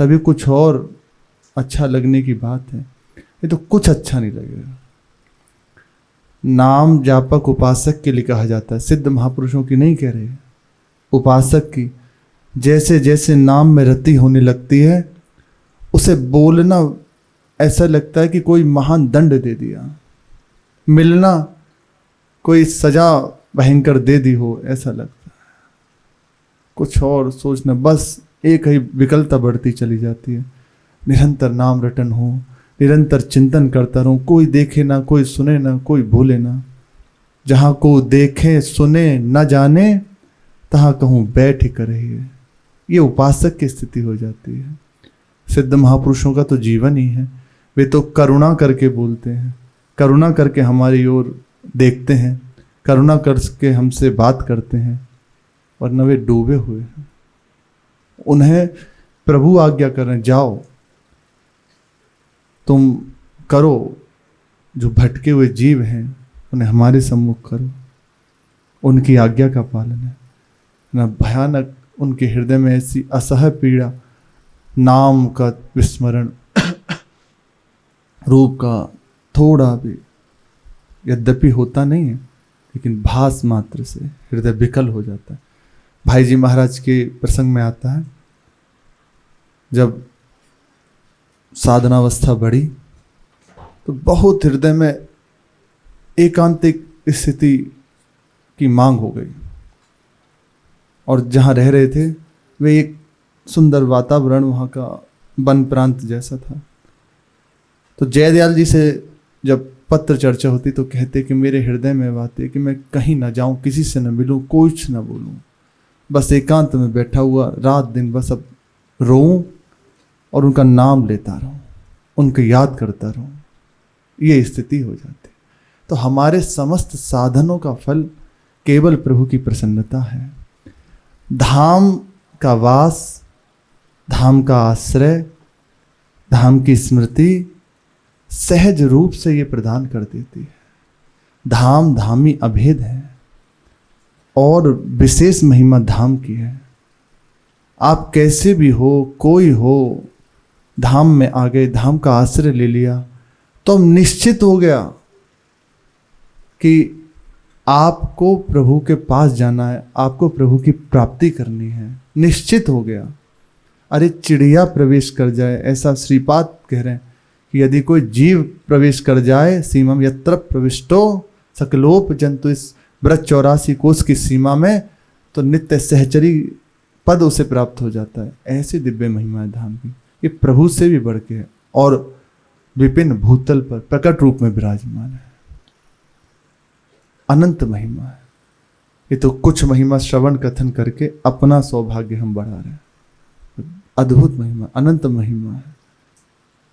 तभी कुछ और अच्छा लगने की बात है। ये तो कुछ अच्छा नहीं लगेगा। नाम जापक उपासक के लिए कहा जाता है, सिद्ध महापुरुषों की नहीं कह रहे, उपासक की। जैसे जैसे नाम में रति होने लगती है, उसे बोलना ऐसा लगता है कि कोई महान दंड दे दिया, मिलना कोई सजा भयंकर दे दी हो, ऐसा लगता है। कुछ और सोचना, बस एक ही विकलता बढ़ती चली जाती है। निरंतर नाम रटन हो, निरंतर चिंतन करता रहूं, कोई देखे ना, कोई सुने ना, कोई बोले ना। जहां को देखे सुने न जाने, तहां कहूं बैठ कर रहिए। ये उपासक की स्थिति हो जाती है। सिद्ध महापुरुषों का तो जीवन ही है। वे तो करुणा करके बोलते हैं, करुणा करके हमारी ओर देखते हैं, करुणा करके हमसे बात करते हैं, वरना वे डूबे हुए हैं। उन्हें प्रभु आज्ञा कर रहे हैं, जाओ तुम करो, जो भटके हुए जीव हैं उन्हें हमारे सम्मुख करो। उनकी आज्ञा का पालन है ना। भयानक उनके हृदय में ऐसी असह्य पीड़ा, नाम का विस्मरण, रूप का थोड़ा भी यद्यपि होता नहीं है, लेकिन भास मात्र से हृदय विकल हो जाता है। भाई जी महाराज के प्रसंग में आता है, जब साधनावस्था बढ़ी तो बहुत हृदय में एकांतिक स्थिति की मांग हो गई, और जहाँ रह रहे थे वे एक सुंदर वातावरण, वहाँ का वन प्रांत जैसा था। तो जयदयाल जी से जब पत्र चर्चा होती तो कहते कि मेरे हृदय में बात है कि मैं कहीं ना जाऊं, किसी से न मिलूं, कुछ न बोलूं, बस एकांत में बैठा हुआ रात दिन बस अब रोऊं और उनका नाम लेता रहूं, उनको याद करता रहूं। ये स्थिति हो जाती। तो हमारे समस्त साधनों का फल केवल प्रभु की प्रसन्नता है। धाम का वास, धाम का आश्रय, धाम की स्मृति सहज रूप से ये प्रदान कर देती है। धाम धामी अभेद है और विशेष महिमा धाम की है। आप कैसे भी हो, कोई हो, धाम में आ गए, धाम का आश्रय ले लिया, तो निश्चित हो गया कि आपको प्रभु के पास जाना है, आपको प्रभु की प्राप्ति करनी है, निश्चित हो गया। अरे चिड़िया प्रवेश कर जाए, ऐसा श्रीपाद कह रहे हैं कि यदि कोई जीव प्रवेश कर जाए सीमा यत्र प्रविष्टो सकलोप जंतु, इस व्रत 84 कोष की सीमा में, तो नित्य सहचरी पद उसे प्राप्त हो जाता है। ऐसी दिव्य महिमा है धाम की। ये प्रभु से भी बढ़ के है और विपिन भूतल पर प्रकट रूप में विराजमान है। अनंत महिमा है। ये तो कुछ महिमा श्रवण कथन करके अपना सौभाग्य हम बढ़ा रहे हैं। अद्भुत महिमा, अनंत महिमा है।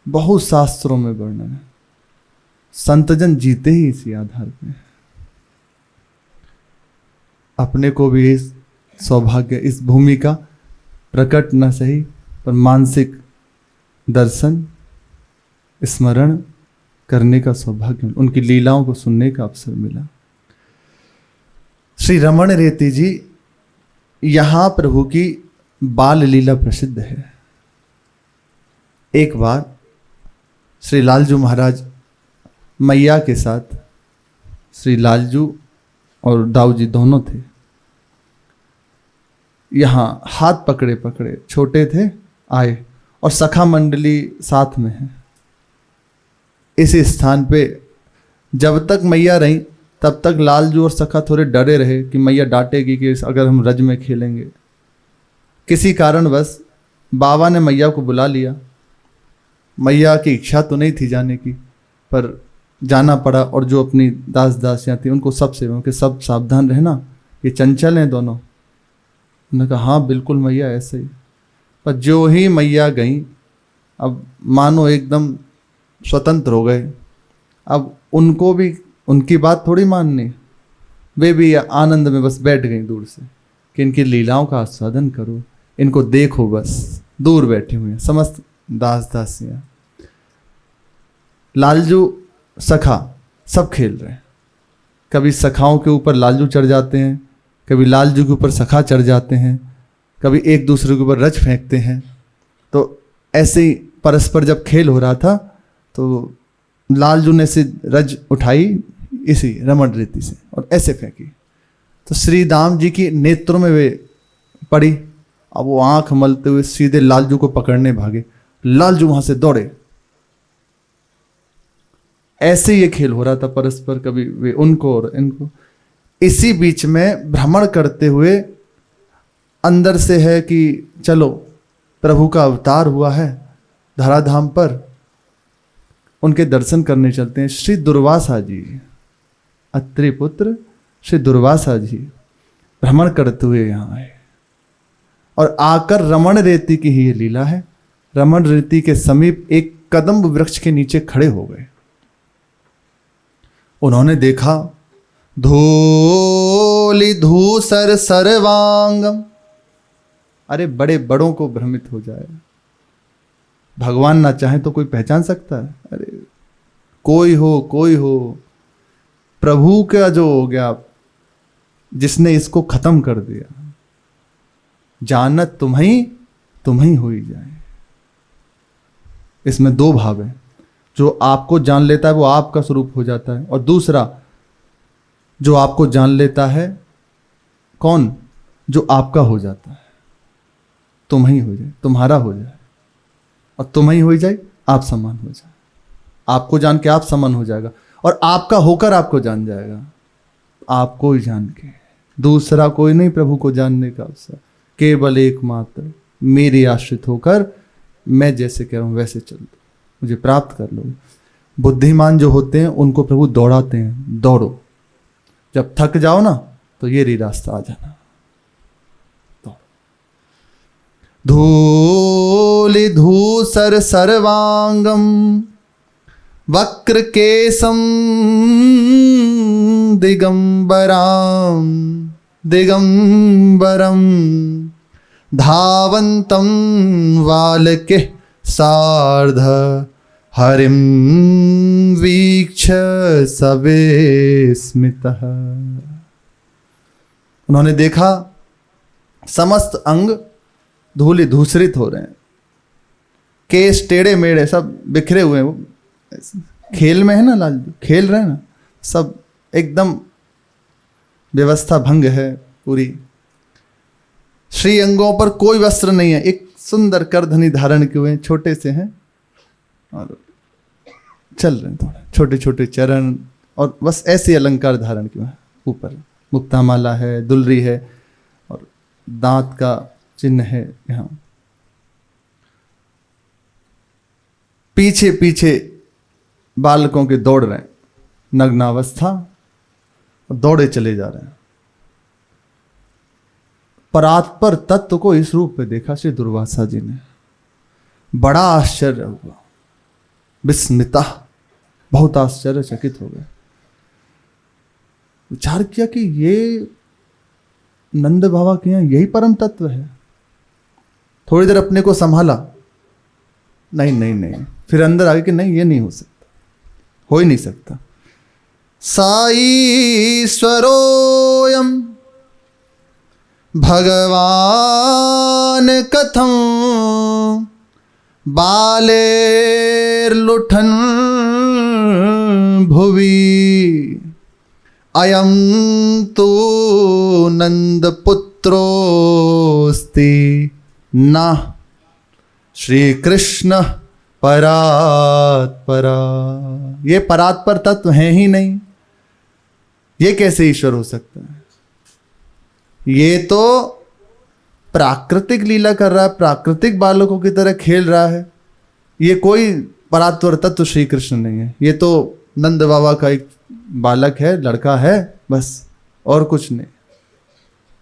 बहुत शास्त्रों में वर्णन है। संतजन जीते ही इसी आधार पे। अपने को भी इस सौभाग्य, इस भूमि का प्रकट न सही पर मानसिक दर्शन, स्मरण करने का सौभाग्य, उनकी लीलाओं को सुनने का अवसर मिला। श्री रमण रेती जी, यहां प्रभु की बाल लीला प्रसिद्ध है। एक बार श्री लालजू महाराज मैया के साथ, श्री लालजू और दाऊ जी दोनों थे, यहां हाथ पकड़े पकड़े, छोटे थे, आए और सखा मंडली साथ में है। इस स्थान पे जब तक मैया रही तब तक लालजू और सखा थोड़े डरे रहे कि मैया डांटेगी कि अगर हम रज में खेलेंगे। किसी कारणवश बाबा ने मैया को बुला लिया। मैया की इच्छा तो नहीं थी जाने की, पर जाना पड़ा। और जो अपनी दास दासियाँ थी उनको सब सेवा कि सब सावधान रहना, ये चंचल हैं दोनों। उन्होंने कहा हाँ बिल्कुल मैया ऐसे ही। पर जो ही मैया गई, अब मानो एकदम स्वतंत्र हो गए। अब उनको भी उनकी बात थोड़ी माननी, वे भी आनंद में बस बैठ गई दूर से कि इनकी लीलाओं का आस्वादन करो, इनको देखो। बस दूर बैठे हुए हैं समस्त दास दासियाँ। लालजू सखा सब खेल रहे हैं। कभी सखाओं के ऊपर लालजू चढ़ जाते हैं, कभी लालजू के ऊपर सखा चढ़ जाते हैं, कभी एक दूसरे के ऊपर रच फेंकते हैं। तो ऐसे ही परस्पर जब खेल हो रहा था तो लालजू ने से रज उठाई इसी रमण रीति से और ऐसे फेंकी, तो श्री राम जी की नेत्रों में वे पड़ी। अब वो आंख मलते हुए सीधे लालजू को पकड़ने भागे, लालजू वहां से दौड़े। ऐसे ये खेल हो रहा था परस्पर, कभी वे उनको और इनको। इसी बीच में भ्रमण करते हुए अंदर से है कि चलो प्रभु का अवतार हुआ है धराधाम पर, उनके दर्शन करने चलते हैं। श्री दुर्वासा जी, अत्रि पुत्र श्री दुर्वासा जी भ्रमण करते हुए यहाँ आए और आकर रमण रेती की ही ये लीला है। रमण रेती के समीप एक कदम्ब वृक्ष के नीचे खड़े हो गए। उन्होंने देखा धूलि धूसर सर्वांगम। अरे बड़े बड़ों को भ्रमित हो जाए, भगवान ना चाहे तो कोई पहचान सकता है? अरे कोई हो प्रभु का जो हो गया, जिसने इसको खत्म कर दिया। जानत तुम्हें हो ही जाए। इसमें दो भाव है, जो आपको जान लेता है वो आपका स्वरूप हो जाता है, और दूसरा जो आपको जान लेता है कौन, जो आपका हो जाता है। तुम्हें हो जाए, तुम्हारा हो जाए, और तुम्हें हो जाए आप समान हो जाए। आपको जान के आप समान हो जाएगा, और आपका होकर आपको जान जाएगा। आपको ही जान के दूसरा कोई नहीं प्रभु को जानने का अवसर, केवल एकमात्र मेरी आश्रित होकर मैं जैसे कह रहा हूं वैसे चल दो, मुझे प्राप्त कर लो। बुद्धिमान जो होते हैं उनको प्रभु दौड़ाते हैं, दौड़ो, जब थक जाओ ना तो ये रास्ता आ जाना। धूलि धूसर सर्वांगम वक्र केसम दिगंबराम दिगंबरम धावंतम वालके सार्ध हरिम वीक्ष सविस्मितः। उन्होंने देखा समस्त अंग धूलि धूसरित हो रहे हैं, केस टेढ़े मेढ़े सब बिखरे हुए हैं। वो खेल में है ना, लालजू खेल रहे हैं ना, सब एकदम व्यवस्था भंग है पूरी। श्री अंगों पर कोई वस्त्र नहीं है, एक सुंदर करधनी धारण किए हुए, छोटे से हैं और चल रहे हैं, थोड़ा छोटे छोटे चरण, और बस ऐसे अलंकार धारण किए हैं। ऊपर मुक्तामाला है, दुलरी है, और दांत का चिन्ह है यहाँ। पीछे पीछे बालकों के दौड़ रहे हैं, नग्नावस्था, और दौड़े चले जा रहे हैं। परात्पर तत्व को इस रूप में देखा श्री दुर्वासा जी ने, बड़ा आश्चर्य हुआ, विस्मिता, बहुत आश्चर्यचकित हो गए। विचार किया कि ये नंद बाबा के यहाँ यही परम तत्व है। थोड़ी देर अपने को संभाला, नहीं नहीं नहीं, फिर अंदर आगे कि नहीं ये नहीं हो सकता, हो ही नहीं सकता। साईश्वरोयम भगवान कथम बालेर्लुठन भुवि अयम तो नंद पुत्रोस्ति न श्री कृष्ण परात्परा। ये परात्पर तत्व है ही नहीं, ये कैसे ईश्वर हो सकता है? ये तो प्राकृतिक लीला कर रहा है, प्राकृतिक बालकों की तरह खेल रहा है। ये कोई परात्पर तत्व श्री कृष्ण नहीं है, ये तो नंद बाबा का एक बालक है, लड़का है, बस और कुछ नहीं।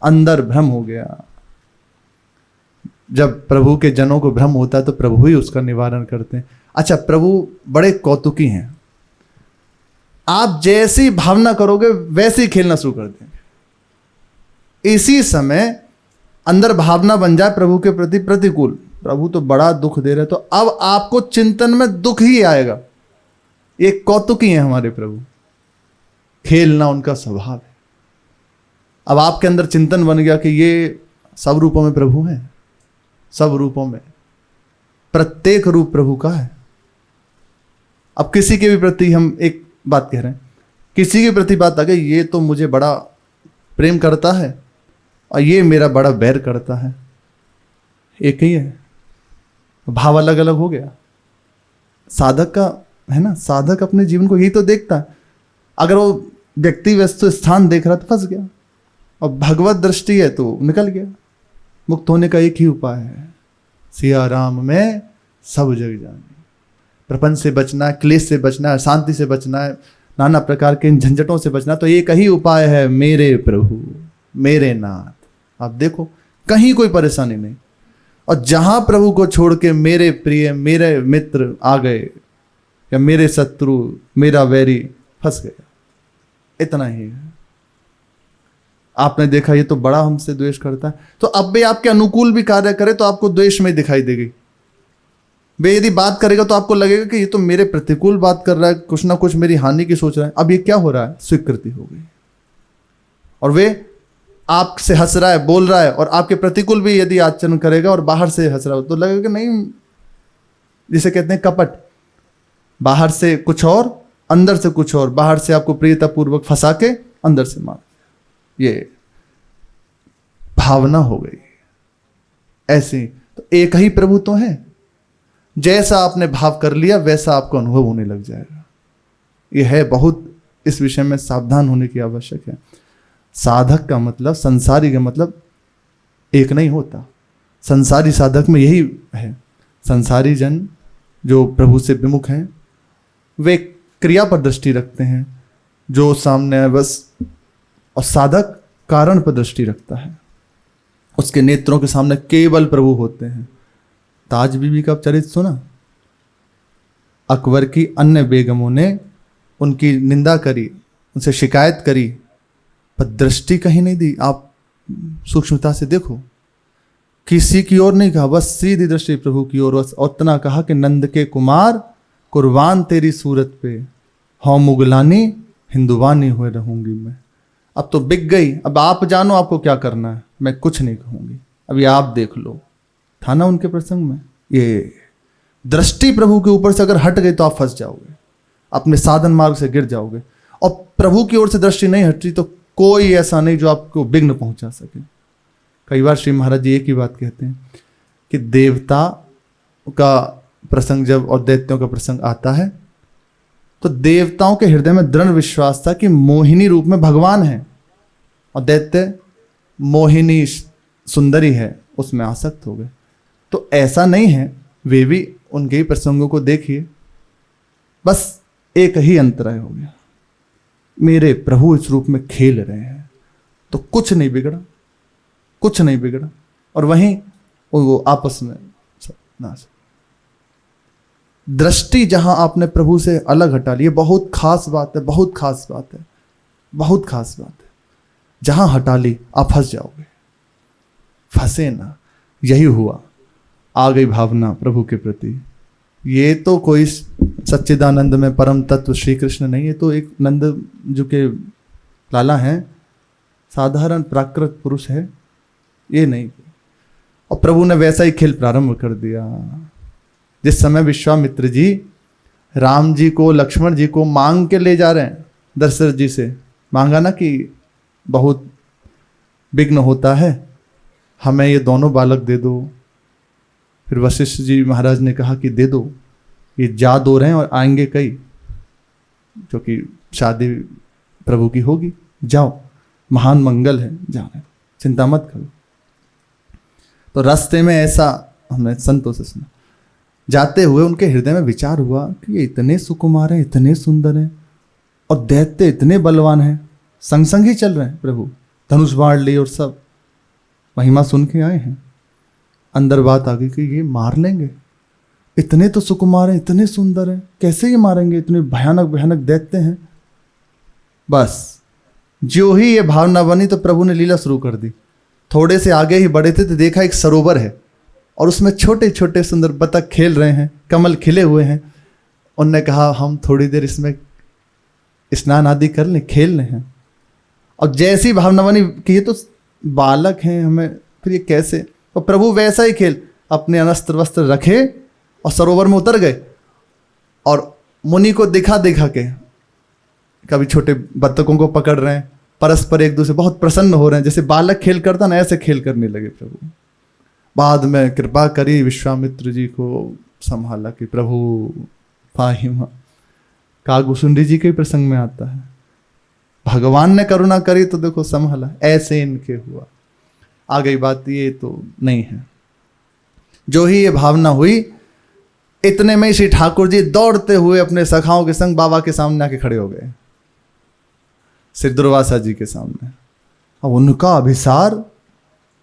अंदर भ्रम हो गया। जब प्रभु के जनों को भ्रम होता है तो प्रभु ही उसका निवारण करते हैं। अच्छा, प्रभु बड़े कौतुकी हैं, आप जैसी भावना करोगे वैसे ही खेलना शुरू कर देंगे। इसी समय अंदर भावना बन जाए प्रभु के प्रति प्रतिकूल, प्रभु तो बड़ा दुख दे रहे, तो अब आपको चिंतन में दुख ही आएगा। ये कौतुकी है हमारे प्रभु, खेलना उनका स्वभाव है। अब आपके अंदर चिंतन बन गया कि ये सब रूपों में प्रभु हैं, सब रूपों में प्रत्येक रूप प्रभु का है। अब किसी के भी प्रति हम एक बात कह रहे हैं, किसी के प्रति बात आ गई, ये तो मुझे बड़ा प्रेम करता है और ये मेरा बड़ा बैर करता है, एक ही है, भाव अलग अलग हो गया। साधक का है ना, साधक अपने जीवन को यही तो देखता है। अगर वो व्यक्ति वस्तु स्थान देख रहा तो फंस गया, और भगवत दृष्टि है तो निकल गया। मुक्त होने का एक ही उपाय है, सिया राम में सब जग जाने। प्रपंच से बचना है, क्लेश से बचना है, शांति से बचना है, नाना प्रकार के इन झंझटों से बचना, तो एक ही उपाय है, मेरे प्रभु मेरे नाथ। आप देखो कहीं कोई परेशानी नहीं, और जहां प्रभु को छोड़ के मेरे प्रिय मेरे मित्र आ गए या मेरे शत्रु मेरा वैरी फंस गया, इतना ही है। आपने देखा ये तो बड़ा हमसे द्वेष करता है, तो अब भी आपके अनुकूल भी कार्य करे तो आपको द्वेष में दिखाई देगी। वे यदि बात करेगा तो आपको लगेगा कि ये तो मेरे प्रतिकूल बात कर रहा है, कुछ ना कुछ मेरी हानि की सोच रहा है। अब ये क्या हो रहा है, स्वीकृति हो गई, और वे आपसे हंस रहा है, बोल रहा है, और आपके प्रतिकूल भी यदि आचरण करेगा और बाहर से हंस रहा हो तो लगेगा नहीं, जिसे कहते हैं कपट, बाहर से कुछ और अंदर से कुछ और, बाहर से आपको प्रियतापूर्वक फंसा के अंदर से मार, ये भावना हो गई। ऐसी तो एक ही प्रभु तो है, जैसा आपने भाव कर लिया वैसा आपको अनुभव होने लग जाएगा। यह है, बहुत इस विषय में सावधान होने की आवश्यक है। साधक का मतलब, संसारी का मतलब एक नहीं होता। संसारी साधक में यही है, संसारी जन जो प्रभु से विमुख हैं वे क्रिया पर दृष्टि रखते हैं, जो सामने है बस, और साधक कारण पर दृष्टि रखता है, उसके नेत्रों के सामने केवल प्रभु होते हैं। ताज बीबी का चरित्र सुना, अकबर की अन्य बेगमों ने उनकी निंदा करी, उनसे शिकायत करी, पर दृष्टि कहीं नहीं दी। आप सूक्ष्मता से देखो, किसी की ओर नहीं कहा, बस सीधी दृष्टि प्रभु की ओर, और उतना कहा कि नंद के कुमार कुर्बान तेरी सूरत पे, हौ मुगलानी हिंदुवानी हुए रहूंगी मैं। अब तो बिक गई, अब आप जानो आपको क्या करना है, मैं कुछ नहीं कहूंगी, अभी आप देख लो। था ना उनके प्रसंग में, ये दृष्टि प्रभु के ऊपर से अगर हट गई तो आप फंस जाओगे, अपने साधन मार्ग से गिर जाओगे। और प्रभु की ओर से दृष्टि नहीं हटती तो कोई ऐसा नहीं जो आपको विघ्न पहुंचा सके। कई बार श्री महाराज जी एक ही बात कहते हैं कि देवता का प्रसंग जब और दैत्यों का प्रसंग आता है तो देवताओं के हृदय में दृढ़ विश्वास था कि मोहिनी रूप में भगवान है, और दैत्य मोहिनी सुंदरी है, उसमें आसक्त हो गए। तो ऐसा नहीं है, वे भी उनके ही प्रसंगों को देखिए, बस एक ही अंतराय हो गया, मेरे प्रभु इस रूप में खेल रहे हैं तो कुछ नहीं बिगड़ा, कुछ नहीं बिगड़ा। और वहीं वो आपस में नाश। दृष्टि जहां आपने प्रभु से अलग हटा ली, बहुत खास बात है, बहुत खास बात है, बहुत खास बात है। जहां हटा ली आप फंस जाओगे, फंसे ना। यही हुआ, आ गई भावना प्रभु के प्रति। ये तो कोई सच्चिदानंद में परम तत्व श्री कृष्ण नहीं है, तो एक नंद जो के लाला हैं, साधारण प्राकृत पुरुष है, ये नहीं। और प्रभु ने वैसा ही खेल प्रारंभ कर दिया। जिस समय विश्वामित्र जी राम जी को लक्ष्मण जी को मांग के ले जा रहे हैं, दशरथ जी से मांगा ना कि बहुत विघ्न होता है, हमें ये दोनों बालक दे दो। फिर वशिष्ठ जी महाराज ने कहा कि दे दो, ये जा दो रहे हैं और आएंगे कई, जो कि शादी प्रभु की होगी, जाओ महान मंगल है, जा रहे, चिंता मत करो। तो रास्ते में ऐसा हमने संतों से सुना, जाते हुए उनके हृदय में विचार हुआ कि ये इतने सुकुमार हैं, इतने सुंदर हैं, और दैत्य इतने बलवान हैं, संग संग ही चल रहे हैं प्रभु, धनुष बाढ़ लिए और सब महिमा सुन के आए हैं। अंदर बात आ गई कि ये मार लेंगे, इतने तो सुकुमार हैं, इतने सुंदर हैं, कैसे ये मारेंगे, इतने भयानक भयानक दैत्य हैं। बस जो ही ये भावना बनी तो प्रभु ने लीला शुरू कर दी। थोड़े से आगे ही बढ़े थे तो देखा एक सरोवर है, और उसमें छोटे छोटे सुंदर बतख खेल रहे हैं, कमल खिले हुए हैं। उनने कहा हम थोड़ी देर इसमें स्नान आदि कर लें, खेल लें हैं। और जैसी भावना बनी कि ये तो बालक हैं, हमें फिर ये कैसे, और प्रभु वैसा ही खेल, अपने अनस्त्र वस्त्र रखे और सरोवर में उतर गए और मुनि को दिखा दिखा के कभी छोटे बत्तखों को पकड़ रहे हैं, परस्पर एक दूसरे बहुत प्रसन्न हो रहे हैं, जैसे बालक खेल करता ना ऐसे खेल करने लगे प्रभु। बाद में कृपा करी विश्वामित्र जी को संभाला कि प्रभु पाहिमा। कागभूषुंडी जी के प्रसंग में आता है, भगवान ने करुणा करी तो देखो संभाला, ऐसे इनके हुआ। आ गई बात, ये तो नहीं है। जो ही ये भावना हुई, इतने में श्री ठाकुर जी दौड़ते हुए अपने सखाओं के संग बाबा के सामने आके खड़े हो गए, श्री दुर्वासा जी के सामने। अब उनका अभिसार,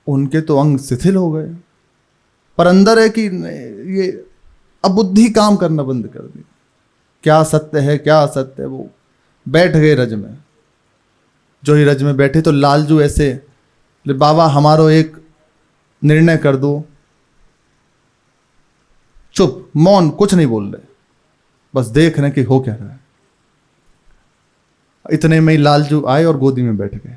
उनके तो अंग शिथिल हो गए, पर अंदर है कि ये अब बुद्धि काम करना बंद कर दी, क्या सत्य है क्या असत्य है। वो बैठ गए रज में। जो ही रज में बैठे तो लालजू ऐसे, बाबा हमारो एक निर्णय कर दो। चुप, मौन, कुछ नहीं बोल रहे, बस देख रहे कि हो क्या रहा है। इतने में ही लालजू आए और गोदी में बैठ गए।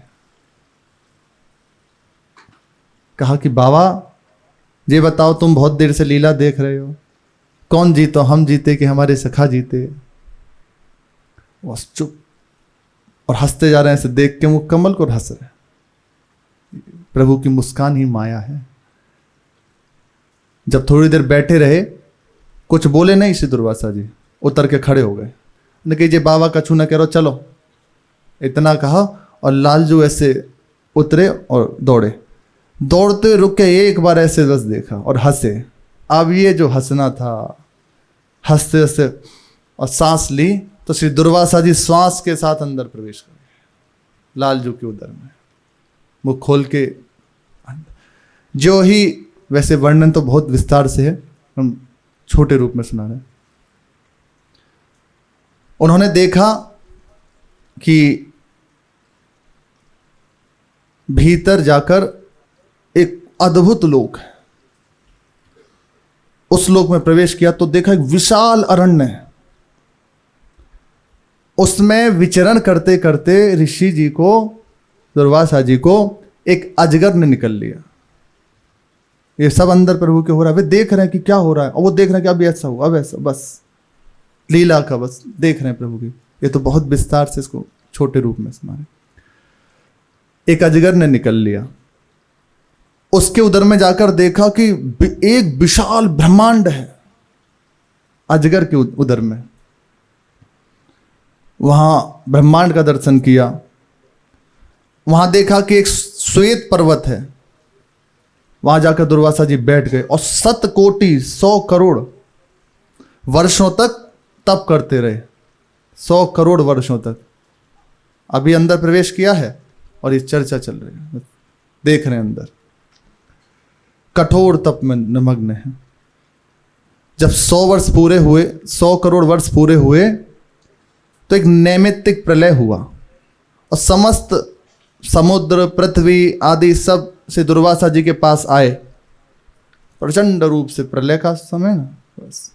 कहा कि बाबा ये बताओ, तुम बहुत देर से लीला देख रहे हो, कौन जीतो, हम जीते कि हमारे सखा जीते? बस चुप, और हंसते जा रहे हैं, ऐसे देख के मुख कमल को हंस रहे। प्रभु की मुस्कान ही माया है। जब थोड़ी देर बैठे रहे, कुछ बोले नहीं श्री दुर्वासा जी, उतर के खड़े हो गए। ने कही, बाबा कछु न करो, चलो, इतना कहा और लालजू ऐसे उतरे और दौड़े। दौड़ते रुके, एक बार ऐसे बस देखा और हंसे। अब ये जो हंसना था, हंसते हंसते और सांस ली तो श्री दुर्वासा जी श्वास के साथ अंदर प्रवेश कर गए लालजू के उदर में, मुख खोल के। जो ही, वैसे वर्णन तो बहुत विस्तार से है, हम छोटे रूप में सुना रहे हैं। उन्होंने देखा कि भीतर जाकर एक अद्भुत लोक है। उस लोक में प्रवेश किया तो देखा एक विशाल अरण्य है। उसमें विचरण करते करते ऋषि जी को, दुर्वासा जी को एक अजगर ने निकल लिया। ये सब अंदर प्रभु के हो रहा है, वे देख रहे हैं कि क्या हो रहा है, और वो देख रहे हैं कि अब ऐसा हुआ, अब ऐसा, बस लीला का बस देख रहे हैं प्रभु की। ये तो बहुत विस्तार से इसको छोटे रूप में सुना रहे। एक अजगर ने निकल लिया। उसके उदर में जाकर देखा कि एक विशाल ब्रह्मांड है अजगर के उदर में। वहां ब्रह्मांड का दर्शन किया। वहां देखा कि एक श्वेत पर्वत है। वहां जाकर दुर्वासा जी बैठ गए और 7 कोटि 100 करोड़ वर्षों तक तप करते रहे। 100 करोड़ वर्षों तक। अभी अंदर प्रवेश किया है और ये चर्चा चल रही है, देख रहे हैं अंदर। कठोर तप में निमग्न है। जब 100 वर्ष पूरे हुए, 100 करोड़ वर्ष पूरे हुए, तो एक नैमित्तिक प्रलय हुआ और समस्त समुद्र, पृथ्वी आदि सब से दुर्वासा जी के पास आए। प्रचंड रूप से प्रलय का समय ना, बस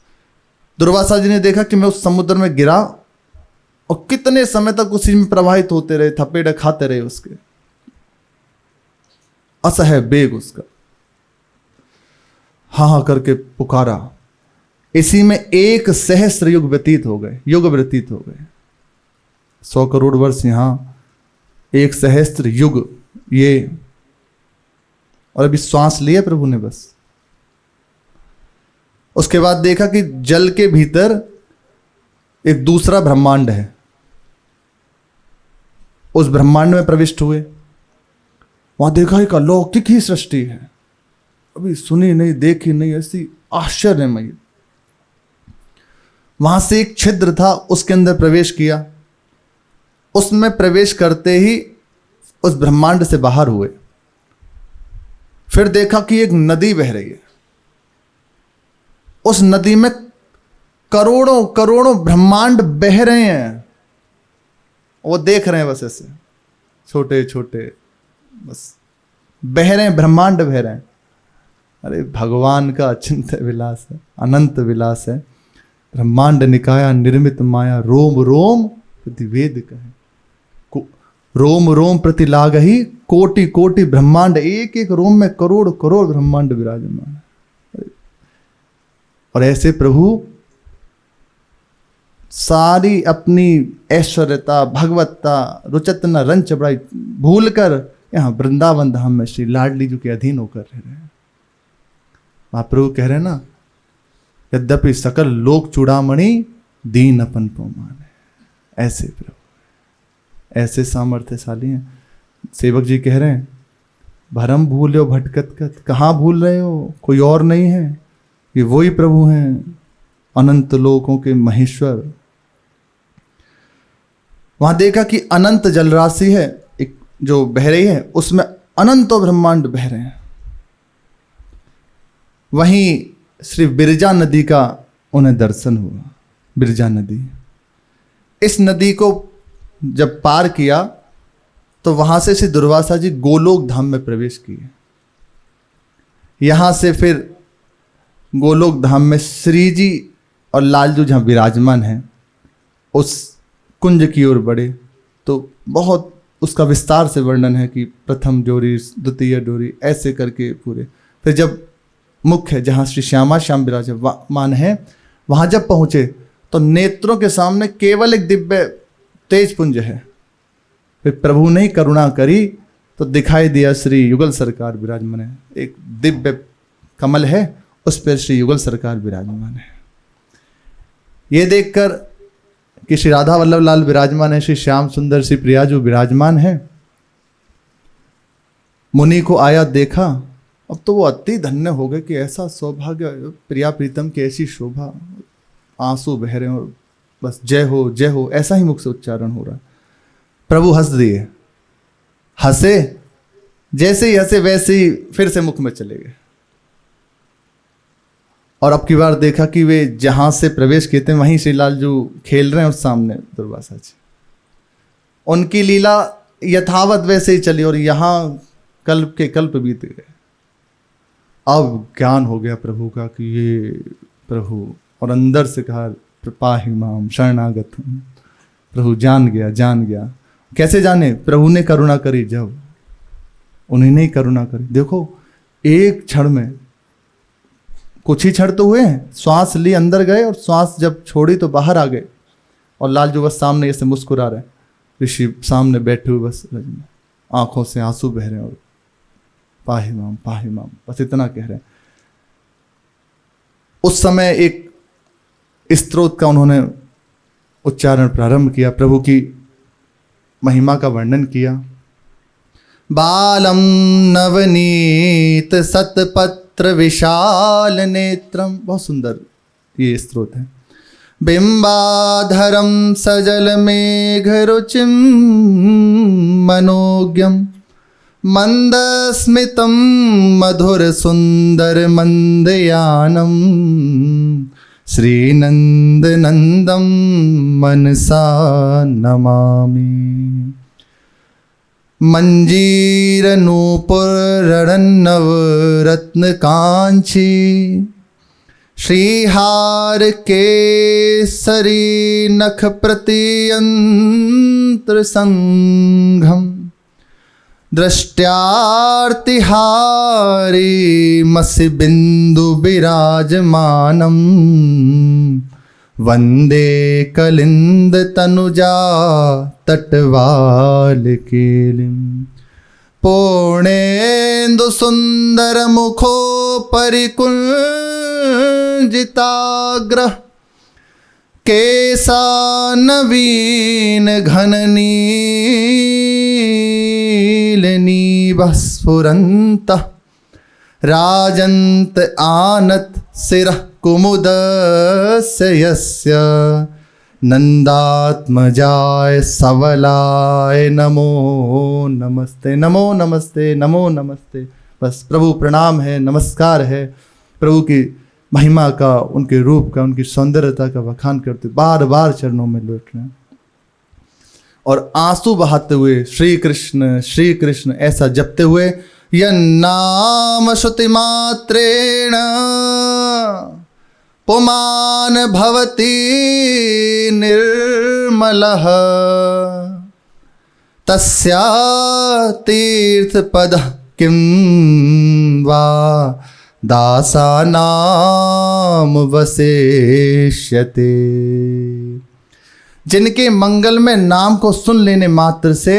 दुर्वासा जी ने देखा कि मैं उस समुद्र में गिरा और कितने समय तक उसी में प्रवाहित होते रहे, थपेड़े खाते रहे उसके। असह्य बेग उसका, हाँ करके पुकारा। इसी में 1 सहस्त्र युग व्यतीत हो गए, युग व्यतीत हो गए। 100 करोड़ वर्ष यहां, 1 सहस्त्र युग ये, और अभी श्वास लिए प्रभु ने बस। उसके बाद देखा कि जल के भीतर एक दूसरा ब्रह्मांड है। उस ब्रह्मांड में प्रविष्ट हुए। वहां देखा एक अलौकिक ही सृष्टि है, अभी सुनी नहीं, देखी नहीं, ऐसी आश्चर्यमयी। वहां से एक छिद्र था, उसके अंदर प्रवेश किया। उसमें प्रवेश करते ही उस ब्रह्मांड से बाहर हुए। फिर देखा कि एक नदी बह रही है। उस नदी में करोड़ों करोड़ों ब्रह्मांड बह रहे हैं। वो देख रहे हैं बस ऐसे छोटे छोटे, बस बह रहे हैं, ब्रह्मांड बह रहे हैं। अरे भगवान का अचिंत्य विलास है, अनंत विलास है। ब्रह्मांड निकाया निर्मित माया, रोम रोम प्रतिवेद कहे। रोम रोम प्रति लाग ही कोटि कोटि ब्रह्मांड। एक एक रोम में करोड़ करोड़ ब्रह्मांड विराजमान है। और ऐसे प्रभु सारी अपनी ऐश्वर्यता, भगवत्ता, रुचतना, रंच बड़ाई भूल कर यहाँ वृंदावन धाम में श्री लाडली जी के अधीन होकर रह रहे हैं। महाप्रभु कह रहे हैं ना, यद्यपि सकल लोक चूड़ामणि दीन अपन को माने। ऐसे प्रभु, ऐसे सामर्थ्यशाली हैं। सेवक जी कह रहे हैं, भरम भूल्यो भटकत कत, कहाँ भूल रहे हो, कोई और नहीं है, ये वही प्रभु हैं, अनंत लोकों के महेश्वर। वहां देखा कि अनंत जलराशि है एक जो बह रही है, उसमें अनंतों ब्रह्मांड बह रहे हैं। वहीं श्री बिरजा नदी का उन्हें दर्शन हुआ। बिरजा नदी, इस नदी को जब पार किया तो वहां से श्री दुर्वासा जी गोलोक धाम में प्रवेश किए। यहां से फिर गोलोक धाम में श्री जी और लालजू जहां विराजमान हैं उस कुंज की ओर बढ़े तो बहुत उसका विस्तार से वर्णन है कि प्रथम डोरी, द्वितीय डोरी, ऐसे करके पूरे। फिर जब मुख्य जहाँ श्री श्यामा श्याम विराजमान है वहाँ जब पहुँचे तो नेत्रों के सामने केवल एक दिव्य तेज पुंज है। फिर प्रभु ने करुणा करी तो दिखाई दिया श्री युगल सरकार विराजमान है। एक दिव्य कमल है, उस पर श्री युगल सरकार विराजमान है। ये देखकर कि श्री राधा वल्लभ लाल विराजमान है, श्री श्याम सुंदर श्री प्रियाजू विराजमान है, मुनि को आया देखा। अब तो वो अति धन्य हो गए कि ऐसा सौभाग्य, प्रिया प्रीतम की ऐसी शोभा, आंसू बह रहे हैं और बस जय हो ऐसा ही मुख से उच्चारण हो रहा है। प्रभु हंस दिए, हंसे, जैसे ही हंसे वैसे ही फिर से मुख में चले गए। और अब की बार देखा कि वे जहां से प्रवेश किए थे वहीं श्री लालजू खेल रहे हैं और सामने दुर्वासा जी। उनकी लीला यथावत वैसे ही चली और यहां कल्प के कल्प बीत गए। अब ज्ञान हो गया प्रभु का कि ये प्रभु, और अंदर से कहा पाहि माम शरणागत हूं। प्रभु जान गया। कैसे जाने? प्रभु ने करुणा करी, जब उन्होंने करुणा करी। देखो एक क्षण में, कुछ ही क्षण तो हुए हैं, श्वास ली अंदर गए और श्वास जब छोड़ी तो बाहर आ गए। और लालजू बस सामने ऐसे मुस्कुरा रहे, ऋषि सामने बैठे हुए बस आंखों से आंसू बह रहे हैं और पाहि माम बस इतना कह रहे हैं। उस समय एक स्तोत्र का उन्होंने उच्चारण प्रारंभ किया, प्रभु की महिमा का वर्णन किया। बालम नवनीत सतपत्र विशाल नेत्रम, बहुत सुंदर ये स्तोत्र है। बिंबाधरम सजल मेघ रुचिम मनोज्ञम मंदस्मितम मधुर सुंदर मंदयानम श्रीनंद नंदम मनसा नमामि। मंजीर नूपुर रणन्नव रत्न कांची श्रीहार केसरी नख प्रतियंत्र संघम दृष्ट्यार्तिहारी मसि बिंदु विराजमानम वंदे कलिंद तनुजा तटवाल केलिम पूर्णेन्दु सुंदर मुखो परिकुंजिताग्रह केसा नवीन घन नील नीवः स्फुरन्तः राजन्त आनत सिरः कुमुदस्य यस्य नंदात्मजाय सवलाय नमो नमस्ते। नमो नमस्ते, नमो नमस्ते। बस प्रभु प्रणाम है, नमस्कार है। प्रभु की महिमा का, उनके रूप का, उनकी सौंदर्यता का बखान करते बार बार चरणों में लौट रहे हैं और आंसू बहाते हुए श्री कृष्ण ऐसा जपते हुए यन्नाम श्रुति मात्रेण पुमान भवति निर्मलः तस्या तीर्थ पद किं वा दासा नाम वसेष्यते। जिनके मंगल में नाम को सुन लेने मात्र से,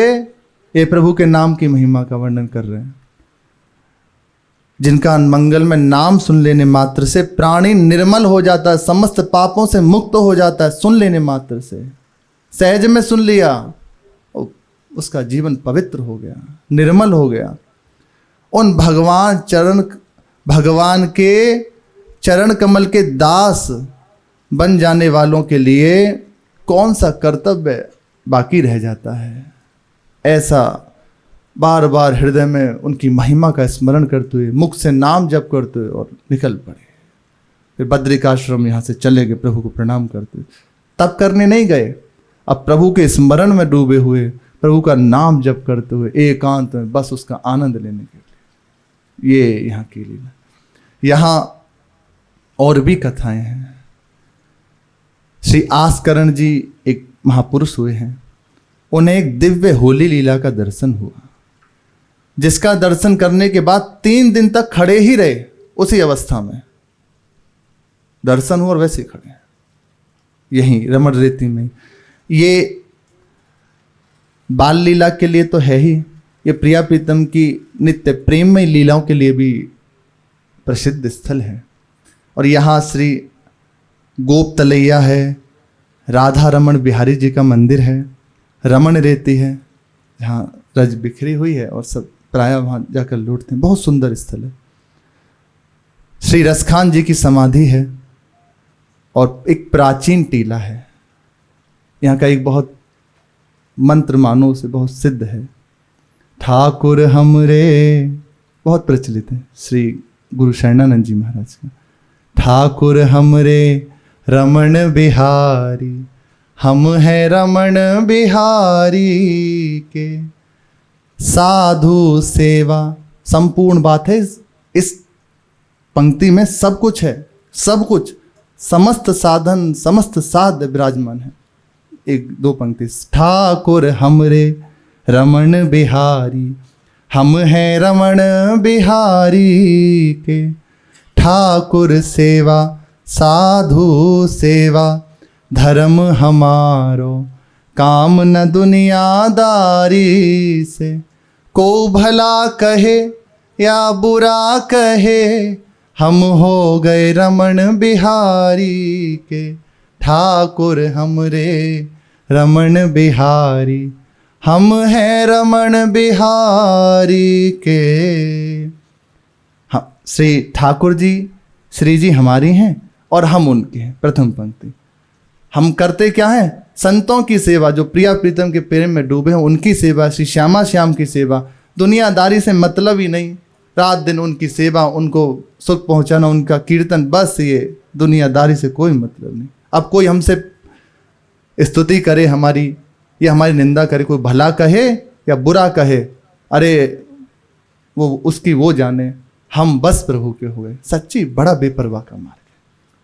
ये प्रभु के नाम की महिमा का वर्णन कर रहे हैं, जिनका मंगल में नाम सुन लेने मात्र से प्राणी निर्मल हो जाता है, समस्त पापों से मुक्त हो जाता है। सुन लेने मात्र से, सहज में सुन लिया, उसका जीवन पवित्र हो गया, निर्मल हो गया। उन भगवान के चरण कमल के दास बन जाने वालों के लिए कौन सा कर्तव्य बाकी रह जाता है। ऐसा बार बार हृदय में उनकी महिमा का स्मरण करते हुए, मुख से नाम जप करते हुए और निकल पड़े। फिर बद्रिकाश्रम यहाँ से चले गए प्रभु को प्रणाम करते हुए। तब करने नहीं गए, अब प्रभु के स्मरण में डूबे हुए, प्रभु का नाम जप करते हुए एकांत में बस उसका आनंद लेने के लिए। ये यहाँ की लीला। यहाँ और भी कथाएं हैं। श्री आस्करण जी एक महापुरुष हुए हैं, उन्हें एक दिव्य होली लीला का दर्शन हुआ, जिसका दर्शन करने के बाद 3 दिन तक खड़े ही रहे। उसी अवस्था में दर्शन हुआ और वैसे ही खड़े, यहीं रमण रेती में। ये बाल लीला के लिए तो है ही, ये प्रिया प्रीतम की नित्य प्रेममय लीलाओं के लिए भी प्रसिद्ध स्थल है। और यहाँ श्री गोप तलैया है, राधा रमण बिहारी जी का मंदिर है, रमण रेती है, जहाँ रज बिखरी हुई है और सब प्रायः वहाँ जाकर लौटते हैं। बहुत सुंदर स्थल है। श्री रसखान जी की समाधि है और एक प्राचीन टीला है। यहाँ का एक बहुत मंत्र मानो से बहुत सिद्ध है, ठाकुर हमरे, बहुत प्रचलित है, श्री गुरु शरणानंद जी महाराज का। ठाकुर हमरे रमण बिहारी, हम हैं रमण बिहारी के, साधु सेवा। संपूर्ण बात है इस पंक्ति में, सब कुछ है, सब कुछ, समस्त साधन समस्त साध्य विराजमान है। 1-2 पंक्ति, ठाकुर हमरे रमण बिहारी, हम हैं रमण बिहारी के, ठाकुर सेवा साधु सेवा, धर्म हमारो काम न दुनियादारी से। को भला कहे या बुरा कहे, हम हो गए रमण बिहारी के, ठाकुर हमरे रमण बिहारी, हम हैं रमण बिहारी के। हाँ, श्री ठाकुर जी, श्री जी हमारी हैं और हम उनके हैं। प्रथम पंक्ति, हम करते क्या हैं? संतों की सेवा, जो प्रिया प्रीतम के प्रेम में डूबे हैं उनकी सेवा, श्री श्यामा श्याम की सेवा। दुनियादारी से मतलब ही नहीं, रात दिन उनकी सेवा, उनको सुख पहुंचाना, उनका कीर्तन, बस ये दुनियादारी से कोई मतलब नहीं। अब कोई हमसे स्तुति करे हमारी या हमारी निंदा करे, कोई भला कहे या बुरा कहे, अरे वो उसकी वो जाने, हम बस प्रभु के हुए। सच्ची बड़ा बेपरवाह का मार्ग है।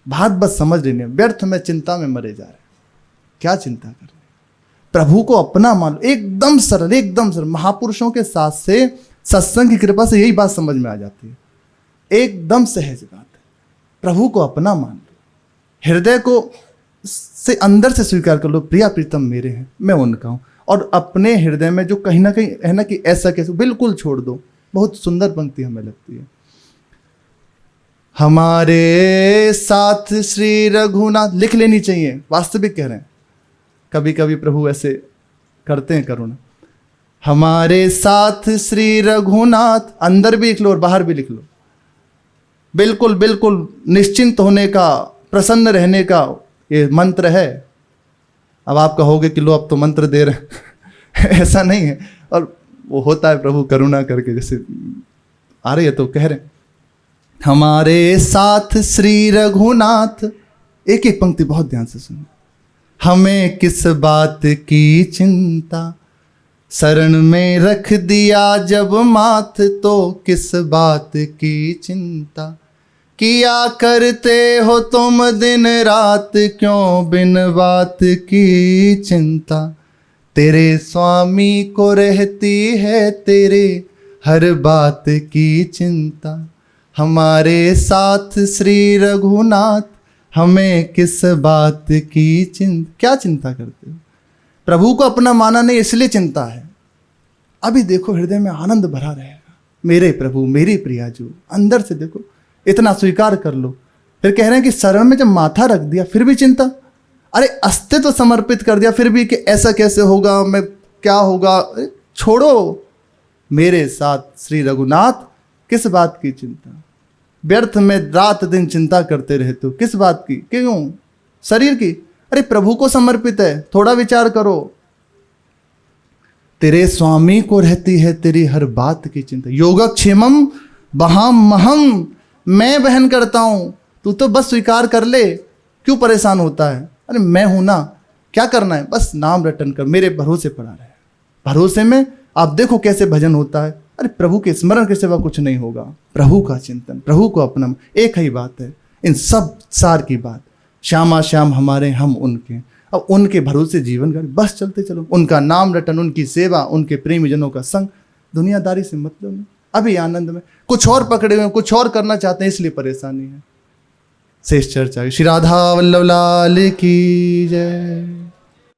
बात बस समझ लेनी है, व्यर्थ में चिंता में मरे जा रहे, क्या चिंता कर रहे? प्रभु को अपना मान लो, एकदम सरल, एकदम सरल। महापुरुषों के साथ से सत्संग की कृपा से यही बात समझ में आ जाती है, एकदम सहज बात है। प्रभु को अपना मान लो, हृदय को से अंदर से स्वीकार कर लो, प्रिया प्रीतम मेरे हैं, मैं उनका हूं। और अपने हृदय में जो कहीं ना कहीं है ना कि ऐसा कैसे, बिल्कुल छोड़ दो। बहुत सुंदर पंक्ति हमें लगती है, हमारे साथ श्री रघुनाथ, लिख लेनी चाहिए, वास्तविक कह रहे हैं। कभी कभी प्रभु ऐसे करते हैं करुणा, हमारे साथ श्री रघुनाथ, अंदर भी लिख लो और बाहर भी लिख लो। बिल्कुल बिल्कुल निश्चिंत होने का, प्रसन्न रहने का ये मंत्र है। अब आप कहोगे कि लो अब तो मंत्र दे रहे ऐसा नहीं है, और वो होता है प्रभु करुणा करके, जैसे आ रही है तो कह रहे हैं, हमारे साथ श्री रघुनाथ। एक एक पंक्ति बहुत ध्यान से सुनो, हमें किस बात की चिंता, शरण में रख दिया जब माथ, तो किस बात की चिंता, किया करते हो तुम दिन रात, क्यों बिन बात की चिंता, तेरे स्वामी को रहती है तेरे हर बात की चिंता, हमारे साथ श्री रघुनाथ, हमें किस बात की चिंता। क्या चिंता करते हो? प्रभु को अपना माना नहीं, इसलिए चिंता है। अभी देखो हृदय में आनंद भरा रहेगा, मेरे प्रभु मेरी प्रियाजू, अंदर से देखो, इतना स्वीकार कर लो। फिर कह रहे हैं कि शरण में जब माथा रख दिया फिर भी चिंता। अरे अस्तित्व समर्पित कर दिया फिर भी कि ऐसा कैसे होगा, मैं क्या होगा। छोड़ो, मेरे साथ श्री रघुनाथ, किस बात की चिंता। व्यर्थ में रात दिन चिंता करते रहते हो, किस बात की, क्यों? शरीर की। अरे प्रभु को समर्पित है, थोड़ा विचार करो। तेरे स्वामी को रहती है तेरी हर बात की चिंता। योगक्षेमम वहाम महम, मैं वहन करता हूं, तू तो बस स्वीकार कर ले। क्यों परेशान होता है? अरे मैं हूं ना, क्या करना है, बस नाम रटन कर, मेरे भरोसे पड़ा रहे। भरोसे में आप देखो कैसे भजन होता है। अरे प्रभु के स्मरण के सिवा कुछ नहीं होगा। प्रभु का चिंतन, प्रभु को अपना, एक ही बात है इन सब सार की बात। श्यामा श्याम हमारे, हम उनके। अब उनके भरोसे जीवन का बस चलते चलो, उनका नाम रटन, उनकी सेवा, उनके प्रेमी जनों का संग। दुनियादारी से मतलब नहीं, अभी आनंद में। कुछ और पकड़े हुए, कुछ और करना चाहते हैं, इसलिए परेशानी है। शेष चर्चा श्री राधा वल्लभ लाल की जय।